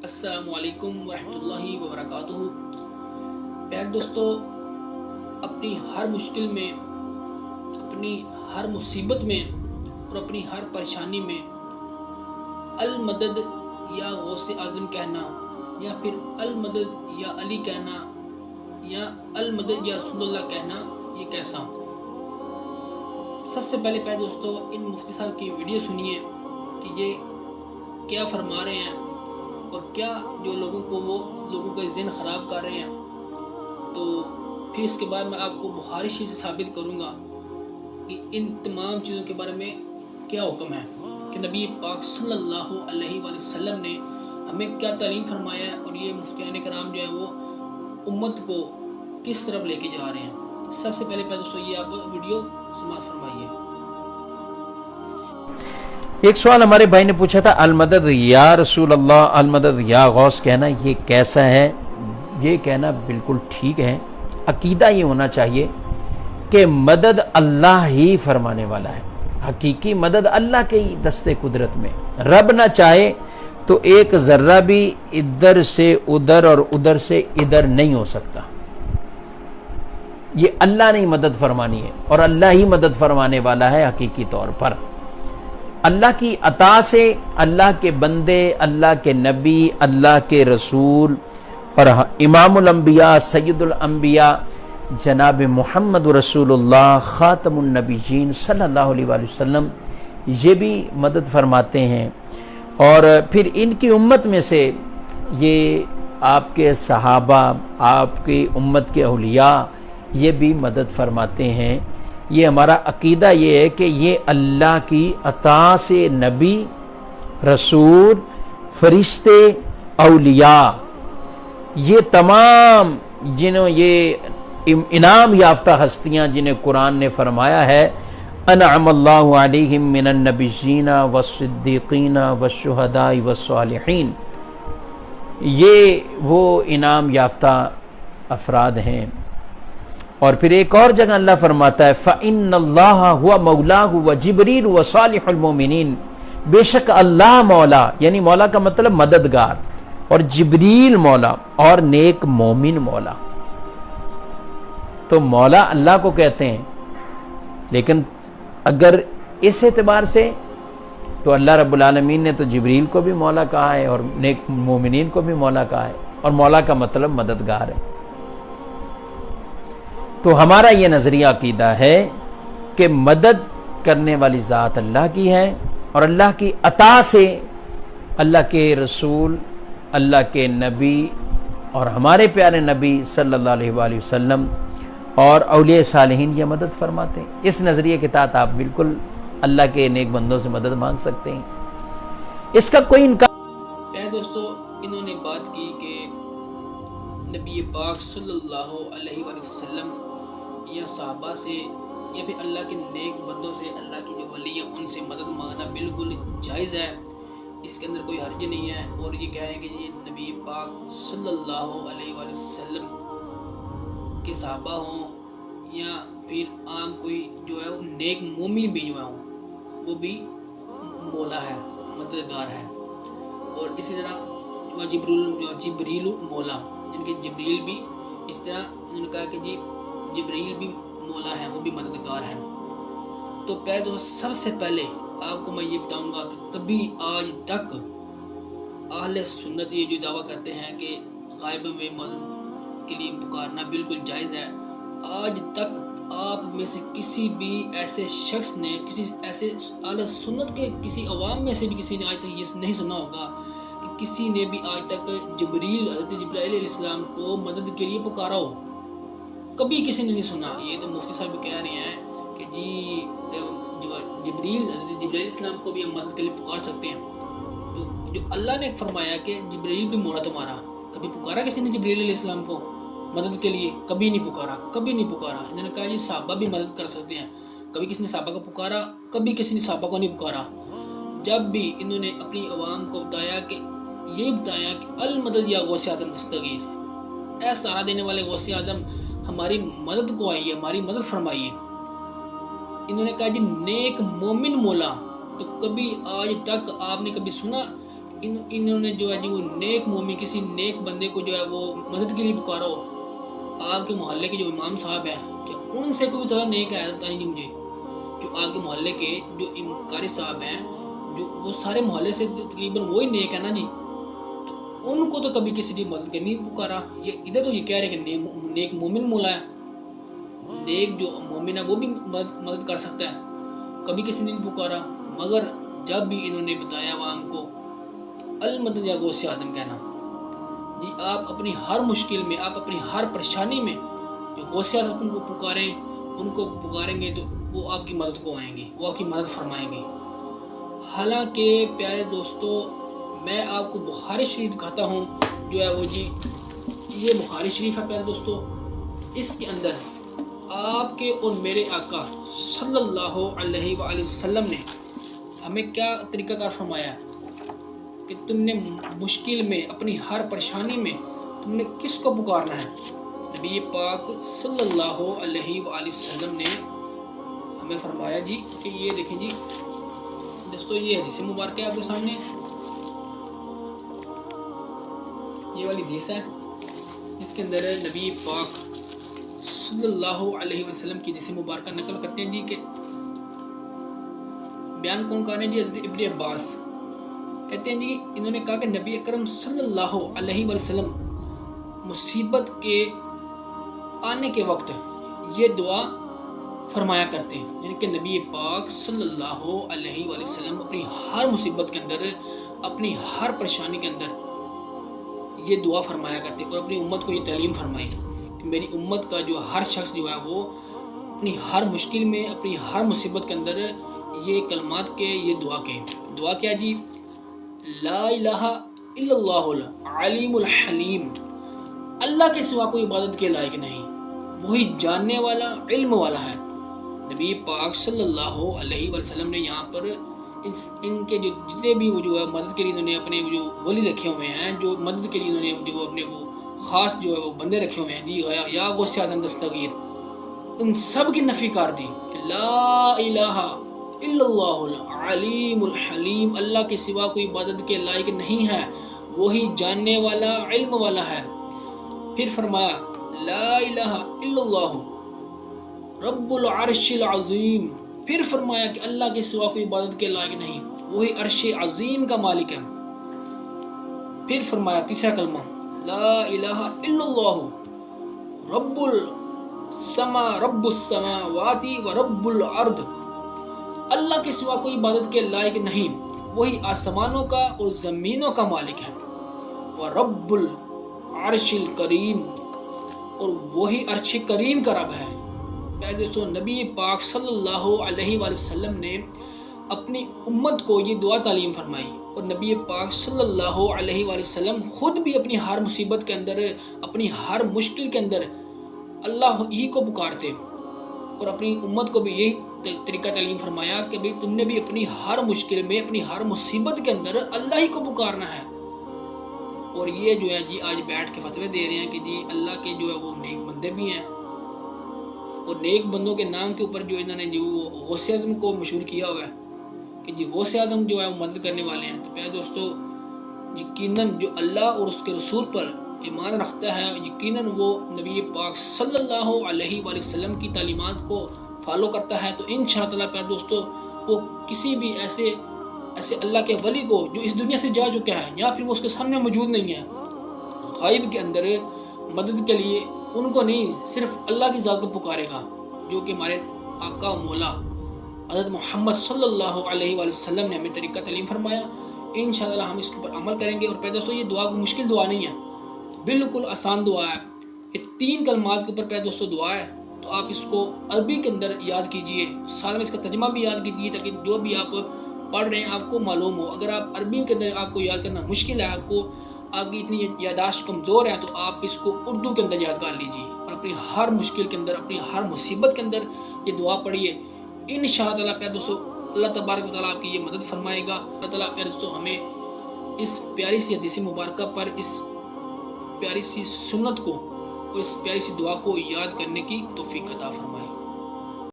السلام علیکم ورحمۃ اللہ وبرکاتہ۔ پیارے دوستو، اپنی ہر مشکل میں، اپنی ہر مصیبت میں اور اپنی ہر پریشانی میں المدد یا غوث اعظم کہنا، یا پھر المدد یا علی کہنا، یا المدد یا رسول اللہ کہنا، یہ کیسا؟ سب سے پہلے پیارے دوستو، ان مفتی صاحب کی ویڈیو سنیے کہ یہ کیا فرما رہے ہیں اور کیا جو لوگوں کا ذہن خراب کر رہے ہیں۔ تو پھر اس کے بعد میں آپ کو بخاری شریف سے ثابت کروں گا کہ ان تمام چیزوں کے بارے میں کیا حکم ہے، کہ نبی پاک صلی اللہ علیہ وآلہ وسلم نے ہمیں کیا تعلیم فرمایا ہے، اور یہ مفتیان کرام جو ہے وہ امت کو کس طرف لے کے جا رہے ہیں۔ سب سے پہلے دوستو یہ آپ ویڈیو سماعت فرمائیے۔ ایک سوال ہمارے بھائی نے پوچھا تھا، المدد یا رسول اللہ، المدد یا غوث کہنا یہ کیسا ہے؟ یہ کہنا بالکل ٹھیک ہے۔ عقیدہ یہ ہونا چاہیے کہ مدد اللہ ہی فرمانے والا ہے، حقیقی مدد اللہ کے ہی دستے قدرت میں، رب نہ چاہے تو ایک ذرہ بھی ادھر سے ادھر اور ادھر سے ادھر نہیں ہو سکتا۔ یہ اللہ نے مدد فرمانی ہے، اور اللہ ہی مدد فرمانے والا ہے حقیقی طور پر۔ اللہ کی عطا سے اللہ کے بندے، اللہ کے نبی، اللہ کے رسول اور امام الانبیاء، سید الانبیاء جناب محمد رسول اللہ خاتم النبیین صلی اللہ علیہ وآلہ وسلم یہ بھی مدد فرماتے ہیں، اور پھر ان کی امت میں سے یہ آپ کے صحابہ، آپ کی امت کے اولیاء یہ بھی مدد فرماتے ہیں۔ یہ ہمارا عقیدہ یہ ہے کہ یہ اللہ کی عطا سے نبی، رسول، فرشتے، اولیاء یہ تمام جنہوں یہ انعام یافتہ ہستیاں جنہیں قرآن نے فرمایا ہے انعم اللہ علیہم من النبیین والصدیقین والشہداء والصالحین، یہ وہ انعام یافتہ افراد ہیں۔ اور پھر ایک اور جگہ اللہ فرماتا ہے فَإِنَّ اللَّهَ هُوَ مَوْلَاهُ وَجِبْرِيلُ وَصَالِحُ الْمُؤْمِنِينَ، بے شک اللہ مولا، یعنی مولا کا مطلب مددگار، اور جبریل مولا اور نیک مومن مولا۔ تو مولا اللہ کو کہتے ہیں، لیکن اگر اس اعتبار سے تو اللہ رب العالمین نے تو جبریل کو بھی مولا کہا ہے اور نیک مومنین کو بھی مولا کہا ہے، اور مولا کا مطلب مددگار ہے۔ تو ہمارا یہ نظریہ عقیدہ ہے کہ مدد کرنے والی ذات اللہ کی ہے، اور اللہ کی عطا سے اللہ کے رسول، اللہ کے نبی اور ہمارے پیارے نبی صلی اللہ علیہ وآلہ وسلم اور اولیاء صالحین یہ مدد فرماتے ہیں۔ اس نظریے کے تحت آپ بالکل اللہ کے نیک بندوں سے مدد مانگ سکتے ہیں، اس کا کوئی انکار۔ پیارے دوستو، انہوں نے بات کی کہ نبی پاک صلی اللہ علیہ وآلہ وسلم یا صحابہ سے یا پھر اللہ کے نیک بندوں سے، اللہ کی جو ولی ہیں ان سے مدد مانگنا بالکل جائز ہے، اس کے اندر کوئی حرج نہیں ہے۔ اور یہ کہہ رہے ہیں کہ یہ نبی پاک صلی اللہ علیہ وآلہ وسلم کے صحابہ ہوں یا پھر عام کوئی جو ہے وہ نیک مومن بھی جو ہے وہ بھی مولا ہے، مددگار ہے۔ اور اسی طرح جبریل مولا، جن کے جبریل بھی اس طرح انہوں نے کہا کہ جی جبریل بھی مولا ہے، وہ بھی مددگار ہے۔ تو پہلے تو سب سے پہلے آپ کو میں یہ بتاؤں گا کہ کبھی آج تک اہل سنت یہ جو دعویٰ کرتے ہیں کہ غائب میں مدد کے لیے پکارنا بالکل جائز ہے، آج تک آپ میں سے کسی بھی ایسے شخص نے، کسی ایسے اہل سنت کے کسی عوام میں سے بھی کسی نے آج تک یہ نہیں سنا ہوگا کہ کسی نے بھی آج تک حضرت جبرائیل علیہ السلام کو مدد کے لیے پکارا ہو، کبھی کسی نے نہیں سنا۔ یہ تو مفتی صاحب کہہ رہے ہیں کہ جی جو حضرت جبرائیل علیہ السلام کو بھی ہم مدد کے لیے پکار سکتے ہیں۔ جو اللہ نے فرمایا کہ جبرائیل بھی مولا تمہارا، کبھی پکارا کسی نے جبرائیل علیہ السلام کو مدد کے لیے؟ کبھی نہیں پکارا، کبھی نہیں پکارا۔ انہوں نے کہا جی صحابہ بھی مدد کر سکتے ہیں، کبھی کسی نے صحابہ کو پکارا؟ کبھی کسی نے صحابہ کو نہیں پکارا۔ جب بھی انہوں نے اپنی عوام کو بتایا کہ المدد یا غوث اعظم دستگیر، اے سارا دینے والے غوث اعظم ہماری مدد کو آئیے، ہماری مدد فرمائیے۔ انہوں نے کہا جی نیک مومن مولا، تو کبھی آج تک آپ نے کبھی سنا انہوں نے جو ہے جی وہ نیک مومن کسی نیک بندے کو جو ہے وہ مدد کے لیے پکارا ہو، آپ کے محلے کے جو امام صاحب ہیں کیا ان سے کوئی زیادہ نیک ہے؟ بتائیں جی مجھے، جو آپ کے محلے کے جو قاری صاحب ہیں جو وہ سارے محلے سے تقریباً وہی نیک ہے نا جی، تو ان کو تو کبھی کسی کی مدد کے نہیں پکارا۔ یہ ادھر تو یہ کہہ رہے کہ نیک مومن مولا ہے، نیک جو مومن ہے وہ بھی مدد کر سکتا ہے، کبھی کسی نے نہیں پکارا۔ مگر جب بھی انہوں نے بتایا عوام کو المدد یا غوث اعظم کہنا، جی آپ اپنی ہر مشکل میں، آپ اپنی ہر پریشانی میں جو غوث اعظم کو پکاریں، ان کو پکاریں گے تو وہ آپ کی مدد کو آئیں گے، وہ آپ کی مدد فرمائیں گے۔ حالانکہ پیارے دوستو، میں آپ کو بخاری شریف دکھاتا ہوں، جو ہے وہ جی یہ بخاری شریف ہے پیارے دوستو، اس کے اندر آپ کے اور میرے آقا صلی اللہ علیہ وآلہ وسلم نے ہمیں کیا طریقہ کار فرمایا کہ تم نے مشکل میں، اپنی ہر پریشانی میں تم نے کس کو پکارنا ہے۔ نبی پاک صلی اللہ علیہ وآلہ وسلم نے ہمیں فرمایا جی کہ یہ دیکھیں جی دوستو، یہ حدیث مبارکہ ہے آپ کے سامنے، یہ والی حدیث ہے، اس کے اندر نبی پاک صلی اللہ علیہ وسلم کی حدیث مبارکہ نقل کرتے ہیں جی کہ بیان کون کہا ہے جی؟ حضرت ابن عباس کہتے ہیں جی انہوں نے کہا کہ نبی اکرم صلی اللہ علیہ وسلم مصیبت کے آنے کے وقت یہ دعا فرمایا کرتے ہیں، یعنی کہ نبی پاک صلی اللہ علیہ وآلہ وسلم اپنی ہر مصیبت کے اندر، اپنی ہر پریشانی کے اندر یہ دعا فرمایا کرتے ہیں، اور اپنی امت کو یہ تعلیم فرمائی کہ میری امت کا جو ہر شخص جو ہے وہ اپنی ہر مشکل میں، اپنی ہر مصیبت کے اندر یہ کلمات کے، یہ دعا کیا جی؟ لا الہ الا اللہ العلیم الحلیم، اللہ کے سوا کوئی عبادت کے لائق نہیں، وہی جاننے والا، علم والا ہے۔ نبی پاک صلی اللہ علیہ وسلم نے یہاں پر ان کے جو جتنے بھی وہ جو ہے مدد کے لیے انہوں نے اپنے جو ولی رکھے ہوئے ہیں، جو مدد کے لیے انہوں نے جو اپنے وہ خاص جو ہے وہ بندے رکھے ہوئے ہیں جی، یا غوث اعظم دستگیر، ان سب کی نفی کر دی۔ لا الہ الا اللہ العلیم الحلیم، اللہ کے سوا کوئی عبادت کے لائق نہیں ہے، وہی جاننے والا، علم والا ہے۔ پھر فرمایا لا الہ الا اللہ رب العرش العظیم، پھر فرمایا کہ اللہ کے سوا کوئی عبادت کے لائق نہیں، وہی عرش عظیم کا مالک ہے۔ پھر فرمایا تیسرا کلمہ لا الہ الا اللہ رب السماوات و رب الارض، اللہ کے سوا کوئی عبادت کے لائق نہیں، وہی آسمانوں کا اور زمینوں کا مالک ہے، ورب العرش الکریم، اور وہی عرش کریم کا رب ہے۔ دوستو، نبی پاک صلی اللہ علیہ وآلہ وسلم نے اپنی امت کو یہ دعا تعلیم فرمائی، اور نبی پاک صلی اللہ علیہ وآلہ وسلم خود بھی اپنی ہر مصیبت کے اندر، اپنی ہر مشکل کے اندر اللہ ہی کو پکارتے، اور اپنی امت کو بھی یہی طریقہ تعلیم فرمایا کہ بھئی تم نے بھی اپنی ہر مشکل میں، اپنی ہر مصیبت کے اندر اللہ ہی کو پکارنا ہے۔ اور یہ جو ہے جی آج بیٹھ کے فتوے دے رہے ہیں کہ جی اللہ کے جو ہے وہ نیک بندے بھی ہیں، اور نیک بندوں کے نام کے اوپر جو انہوں نے جو غوث اعظم کو مشہور کیا ہوا ہے کہ جی غوث اعظم جو ہے وہ مدد کرنے والے ہیں۔ تو پیارے دوستو، یقیناً جو اللہ اور اس کے رسول پر ایمان رکھتا ہے، یقیناً وہ نبی پاک صلی اللہ علیہ وآلہ وسلم کی تعلیمات کو فالو کرتا ہے، تو انشاءاللہ پیارے دوستو وہ کسی بھی ایسے اللہ کے ولی کو جو اس دنیا سے جا چکا ہے یا پھر وہ اس کے سامنے موجود نہیں ہے، غائب کے اندر مدد کے لیے ان کو نہیں، صرف اللہ کی ذات کو پکارے گا، جو کہ ہمارے آقا و مولا حضرت محمد صلی اللہ علیہ وآلہ وسلم نے ہمیں طریقہ تعلیم فرمایا۔ انشاءاللہ ہم اس کے اوپر عمل کریں گے۔ اور پیارے دوستو، یہ دعا مشکل دعا نہیں ہے، بالکل آسان دعا ہے، یہ 3 کلمات کے اوپر پیارے دوستو دعا ہے، تو آپ اس کو عربی کے اندر یاد کیجئے، ساتھ میں اس کا ترجمہ بھی یاد کیجئے تاکہ جو بھی آپ پڑھ رہے ہیں آپ کو معلوم ہو۔ اگر آپ عربی کے اندر آپ کو یاد کرنا مشکل ہے، آپ کی اتنی یاداشت کمزور ہے، تو آپ اس کو اردو کے اندر یاد کر لیجئے، اور اپنی ہر مشکل کے اندر، اپنی ہر مصیبت کے اندر یہ دعا پڑھیے۔ انشاءاللہ پیارے دوستو اللہ تبارک و تعالیٰ آپ کی یہ مدد فرمائے گا۔ اللہ تعالیٰ پیارے دوستو ہمیں اس پیاری سی حدیث مبارکہ پر، اس پیاری سی سنت کو اور اس پیاری سی دعا کو یاد کرنے کی توفیق عطا فرمائے۔